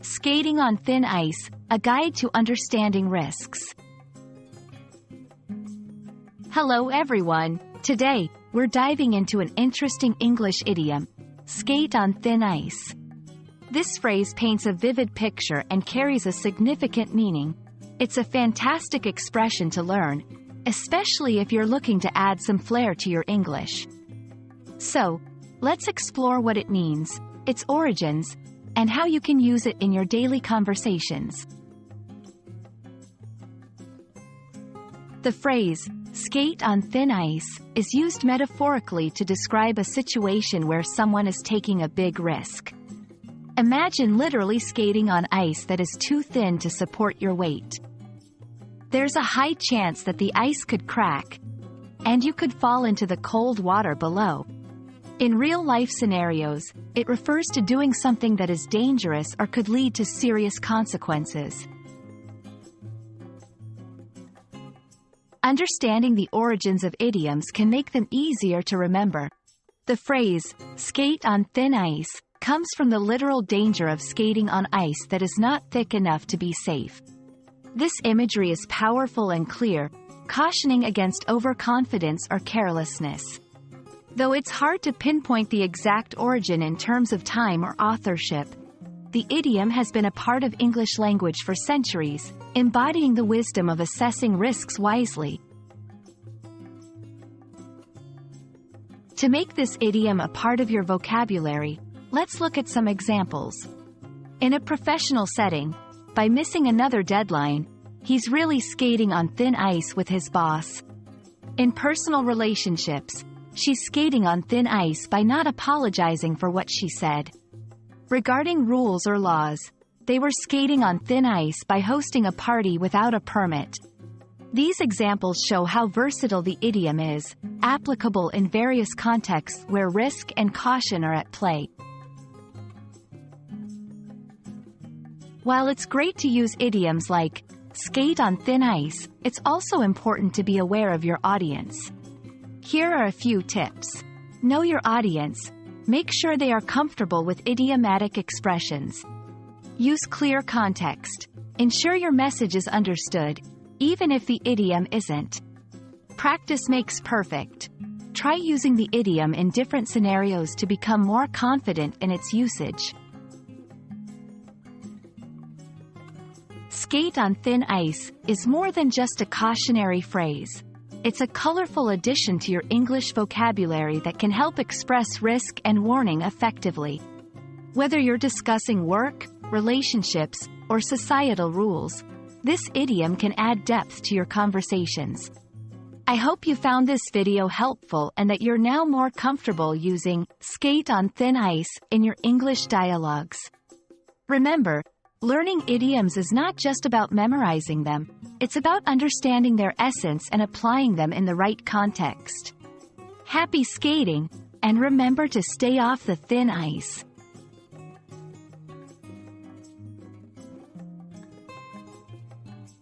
Skating on thin ice, a guide to understanding risks. Hello everyone. Today, we're diving into an interesting English idiom, skate on thin ice. This phrase paints a vivid picture and carries a significant meaning. It's a fantastic expression to learn, especially if you're looking to add some flair to your English. So, let's explore what it means, its origins, and how you can use it in your daily conversations. The phrase, skate on thin ice, is used metaphorically to describe a situation where someone is taking a big risk. Imagine literally skating on ice that is too thin to support your weight. There's a high chance that the ice could crack, and you could fall into the cold water below. In real-life scenarios, it refers to doing something that is dangerous or could lead to serious consequences. Understanding the origins of idioms can make them easier to remember. The phrase, skate on thin ice, comes from the literal danger of skating on ice that is not thick enough to be safe. This imagery is powerful and clear, cautioning against overconfidence or carelessness. Though it's hard to pinpoint the exact origin in terms of time or authorship, the idiom has been a part of English language for centuries, embodying the wisdom of assessing risks wisely. To make this idiom a part of your vocabulary, let's look at some examples. In a professional setting, by missing another deadline, he's really skating on thin ice with his boss. In personal relationships, she's skating on thin ice by not apologizing for what she said. Regarding rules or laws, they were skating on thin ice by hosting a party without a permit. These examples show how versatile the idiom is, applicable in various contexts where risk and caution are at play. While it's great to use idioms like skate on thin ice, it's also important to be aware of your audience. Here are a few tips. Know your audience. Make sure they are comfortable with idiomatic expressions. Use clear context. Ensure your message is understood, even if the idiom isn't. Practice makes perfect. Try using the idiom in different scenarios to become more confident in its usage. Skate on thin ice is more than just a cautionary phrase. It's a colorful addition to your English vocabulary that can help express risk and warning effectively. Whether you're discussing work, relationships, or societal rules, this idiom can add depth to your conversations. I hope you found this video helpful and that you're now more comfortable using skate on thin ice in your English dialogues. Remember, learning idioms is not just about memorizing them, it's about understanding their essence and applying them in the right context. Happy skating, and remember to stay off the thin ice.